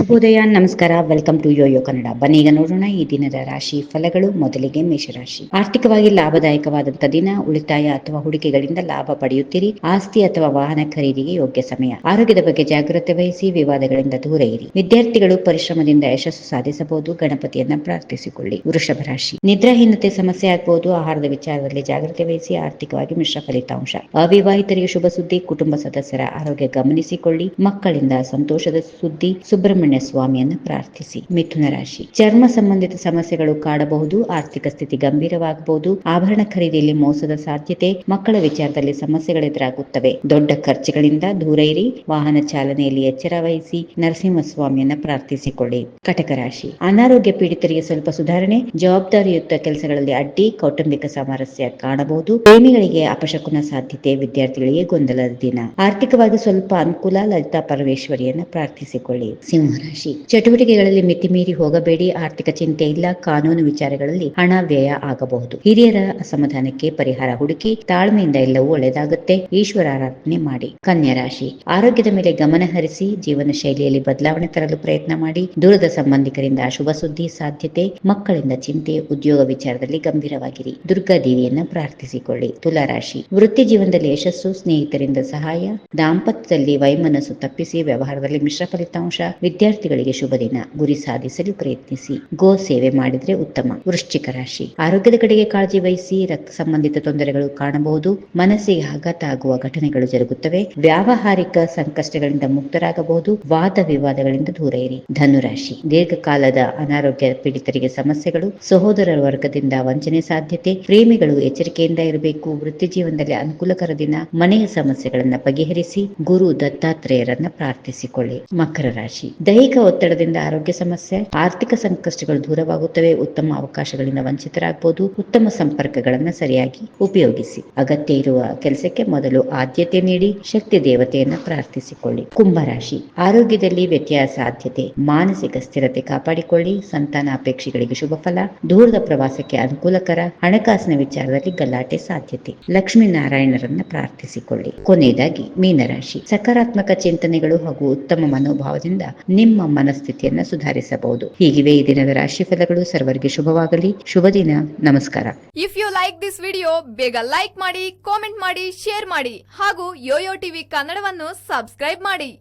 ಶುಭೋದಯ, ನಮಸ್ಕಾರ. Welcome to YoYo Kannada. ಬನ್ನಿ ಈಗ ನೋಡೋಣ ಈ ದಿನದ ರಾಶಿ ಫಲಗಳು. ಮೊದಲಿಗೆ ಮೇಷರಾಶಿ. ಆರ್ಥಿಕವಾಗಿ ಲಾಭದಾಯಕವಾದಂತಹ ದಿನ. ಉಳಿತಾಯ ಅಥವಾ ಹೂಡಿಕೆಗಳಿಂದ ಲಾಭ ಪಡೆಯುತ್ತೀರಿ. ಆಸ್ತಿ ಅಥವಾ ವಾಹನ ಖರೀದಿಗೆ ಯೋಗ್ಯ ಸಮಯ. ಆರೋಗ್ಯದ ಬಗ್ಗೆ ಜಾಗ್ರತೆ ವಹಿಸಿ, ವಿವಾದಗಳಿಂದ ದೂರ ಇರಿ. ವಿದ್ಯಾರ್ಥಿಗಳು ಪರಿಶ್ರಮದಿಂದ ಯಶಸ್ಸು ಸಾಧಿಸಬಹುದು. ಗಣಪತಿಯನ್ನ ಪ್ರಾರ್ಥಿಸಿಕೊಳ್ಳಿ. ವೃಷಭ ರಾಶಿ. ನಿದ್ರಾಹೀನತೆ ಸಮಸ್ಯೆ ಆಗಬಹುದು. ಆಹಾರದ ವಿಚಾರದಲ್ಲಿ ಜಾಗ್ರತೆ ವಹಿಸಿ. ಆರ್ಥಿಕವಾಗಿ ಮಿಶ್ರ ಫಲಿತಾಂಶ. ಅವಿವಾಹಿತರಿಗೆ ಶುಭ ಸುದ್ದಿ. ಕುಟುಂಬ ಸದಸ್ಯರ ಆರೋಗ್ಯ ಗಮನಿಸಿಕೊಳ್ಳಿ. ಮಕ್ಕಳಿಂದ ಸಂತೋಷದ ಸುದ್ದಿ. ಸುಬ್ರಹ್ಮಣ್ಯ ಸ್ವಾಮಿಯನ್ನು ಪ್ರಾರ್ಥಿಸಿ. ಮಿಥುನ ರಾಶಿ. ಚರ್ಮ ಸಂಬಂಧಿತ ಸಮಸ್ಯೆಗಳು ಕಾಡಬಹುದು. ಆರ್ಥಿಕ ಸ್ಥಿತಿ ಗಂಭೀರವಾಗಬಹುದು. ಆಭರಣ ಖರೀದಿಯಲ್ಲಿ ಮೋಸದ ಸಾಧ್ಯತೆ. ಮಕ್ಕಳ ವಿಚಾರದಲ್ಲಿ ಸಮಸ್ಯೆಗಳು ಎದುರಾಗುತ್ತವೆ. ದೊಡ್ಡ ಖರ್ಚುಗಳಿಂದ ದೂರ ಇರಿ. ವಾಹನ ಚಾಲನೆಯಲ್ಲಿ ಎಚ್ಚರ ವಹಿಸಿ. ನರಸಿಂಹಸ್ವಾಮಿಯನ್ನ ಪ್ರಾರ್ಥಿಸಿಕೊಳ್ಳಿ. ಕಟಕ ರಾಶಿ. ಅನಾರೋಗ್ಯ ಪೀಡಿತರಿಗೆ ಸ್ವಲ್ಪ ಸುಧಾರಣೆ. ಜವಾಬ್ದಾರಿಯುತ ಕೆಲಸಗಳಲ್ಲಿ ಅಡ್ಡಿ. ಕೌಟುಂಬಿಕ ಸಾಮರಸ್ಯ ಕಾಣಬಹುದು. ಪ್ರೇಮಿಗಳಿಗೆ ಅಪಶಕುನ ಸಾಧ್ಯತೆ. ವಿದ್ಯಾರ್ಥಿಗಳಿಗೆ ಗೊಂದಲದ ದಿನ. ಆರ್ಥಿಕವಾಗಿ ಸ್ವಲ್ಪ ಅನುಕೂಲ. ಲಲಿತಾ ಪರಮೇಶ್ವರಿಯನ್ನ ಪ್ರಾರ್ಥಿಸಿಕೊಳ್ಳಿ. ಸಿಂಹರಾಶಿ. ಚಟುವಟಿಕೆಗಳಲ್ಲಿ ಮಿತಿ ಮೀರಿ ಹೋಗಬೇಡಿ. ಆರ್ಥಿಕ ಚಿಂತೆ ಇಲ್ಲ. ಕಾನೂನು ವಿಚಾರಗಳಲ್ಲಿ ಹಣ ವ್ಯಯ ಆಗಬಹುದು. ಹಿರಿಯರ ಅಸಮಾಧಾನಕ್ಕೆ ಪರಿಹಾರ ಹುಡುಕಿ. ತಾಳ್ಮೆಯಿಂದ ಎಲ್ಲವೂ ಒಳ್ಳೆಯದಾಗುತ್ತೆ. ಈಶ್ವರ ಆರಾಧನೆ ಮಾಡಿ. ಕನ್ಯಾ ರಾಶಿ. ಆರೋಗ್ಯದ ಮೇಲೆ ಗಮನ ಹರಿಸಿ. ಜೀವನ ಶೈಲಿಯಲ್ಲಿ ಬದಲಾವಣೆ ತರಲು ಪ್ರಯತ್ನ ಮಾಡಿ. ದೂರದ ಸಂಬಂಧಿಕರಿಂದ ಅಶುಭ ಸುದ್ದಿ ಸಾಧ್ಯತೆ. ಮಕ್ಕಳಿಂದ ಚಿಂತೆ. ಉದ್ಯೋಗ ವಿಚಾರದಲ್ಲಿ ಗಂಭೀರವಾಗಿರಿ. ದುರ್ಗಾ ದೇವಿಯನ್ನ ಪ್ರಾರ್ಥಿಸಿಕೊಳ್ಳಿ. ತುಲಾ ರಾಶಿ. ವೃತ್ತಿ ಜೀವನದಲ್ಲಿ ಯಶಸ್ಸು. ಸ್ನೇಹಿತರಿಂದ ಸಹಾಯ. ದಾಂಪತ್ಯದಲ್ಲಿ ವೈಮನಸ್ಸು ತಪ್ಪಿಸಿ. ವ್ಯವಹಾರದಲ್ಲಿ ಮಿಶ್ರ ಫಲಿತಾಂಶ. ವಿದ್ಯಾರ್ಥಿಗಳಿಗೆ ಶುಭ ದಿನ. ಗುರಿ ಸಾಧಿಸಲು ಪ್ರಯತ್ನಿಸಿ. ಗೋ ಸೇವೆ ಮಾಡಿದ್ರೆ ಉತ್ತಮ. ವೃಶ್ಚಿಕ ರಾಶಿ. ಆರೋಗ್ಯದ ಕಡೆಗೆ ಕಾಳಜಿ ವಹಿಸಿ. ರಕ್ತ ಸಂಬಂಧಿತ ತೊಂದರೆಗಳು ಕಾಣಬಹುದು. ಮನಸ್ಸಿಗೆ ಆಘಾತ ಆಗುವ ಘಟನೆಗಳು ಜರುಗುತ್ತವೆ. ವ್ಯಾವಹಾರಿಕ ಸಂಕಷ್ಟಗಳಿಂದ ಮುಕ್ತರಾಗಬಹುದು. ವಾದ ವಿವಾದಗಳಿಂದ ದೂರ ಇರಿ. ಧನುರಾಶಿ. ದೀರ್ಘಕಾಲದ ಅನಾರೋಗ್ಯ ಪೀಡಿತರಿಗೆ ಸಮಸ್ಯೆಗಳು. ಸಹೋದರರ ವರ್ಗದಿಂದ ವಂಚನೆ ಸಾಧ್ಯತೆ. ಪ್ರೇಮಿಗಳು ಎಚ್ಚರಿಕೆಯಿಂದ ಇರಬೇಕು. ವೃತ್ತಿ ಜೀವನದಲ್ಲಿ ಅನುಕೂಲಕರ ದಿನ. ಮನೆಯ ಸಮಸ್ಯೆಗಳನ್ನ ಬಗೆಹರಿಸಿ. ಗುರು ದತ್ತಾತ್ರೇಯರನ್ನ ಪ್ರಾರ್ಥಿಸಿಕೊಳ್ಳಿ. ಮಕರ ರಾಶಿ. ದೈಹಿಕ ಒತ್ತಡದಿಂದ ಆರೋಗ್ಯ ಸಮಸ್ಯೆ. ಆರ್ಥಿಕ ಸಂಕಷ್ಟಗಳು ದೂರವಾಗುತ್ತವೆ. ಉತ್ತಮ ಅವಕಾಶಗಳಿಂದ ವಂಚಿತರಾಗಬಹುದು. ಉತ್ತಮ ಸಂಪರ್ಕಗಳನ್ನು ಸರಿಯಾಗಿ ಉಪಯೋಗಿಸಿ. ಅಗತ್ಯ ಇರುವ ಕೆಲಸಕ್ಕೆ ಮೊದಲು ಆದ್ಯತೆ ನೀಡಿ. ಶಕ್ತಿ ದೇವತೆಯನ್ನ ಪ್ರಾರ್ಥಿಸಿಕೊಳ್ಳಿ. ಕುಂಭರಾಶಿ. ಆರೋಗ್ಯದಲ್ಲಿ ವ್ಯತ್ಯಾಸ ಸಾಧ್ಯತೆ. ಮಾನಸಿಕ ಸ್ಥಿರತೆ ಕಾಪಾಡಿಕೊಳ್ಳಿ. ಸಂತಾನ ಅಪೇಕ್ಷೆಗಳಿಗೆ ಶುಭ ಫಲ. ದೂರದ ಪ್ರವಾಸಕ್ಕೆ ಅನುಕೂಲಕರ. ಹಣಕಾಸಿನ ವಿಚಾರದಲ್ಲಿ ಗಲಾಟೆ ಸಾಧ್ಯತೆ. ಲಕ್ಷ್ಮೀನಾರಾಯಣರನ್ನ ಪ್ರಾರ್ಥಿಸಿಕೊಳ್ಳಿ. ಕೊನೆಯದಾಗಿ ಮೀನರಾಶಿ. ಸಕಾರಾತ್ಮಕ ಚಿಂತನೆಗಳು ಹಾಗೂ ಉತ್ತಮ ಮನೋಭಾವದಿಂದ ನಿಮ್ಮ ಮನಸ್ಥಿತಿಯನ್ನ ಸುಧಾರಿಸಬಹುದು. ಹೀಗಿವೆ ಈ ದಿನದ ರಾಶಿ ಫಲಗಳು. ಸರ್ವರಿಗೆ ಶುಭವಾಗಲಿ. ಶುಭ ದಿನ. ನಮಸ್ಕಾರ. If you like this video, ಬೇಗ ಲೈಕ್ ಮಾಡಿ, ಕಾಮೆಂಟ್ ಮಾಡಿ, ಶೇರ್ ಮಾಡಿ ಹಾಗೂ ಯೋಯೋ ಟಿವಿ ಕನ್ನಡವನ್ನು ಸಬ್ಸ್ಕ್ರೈಬ್ ಮಾಡಿ.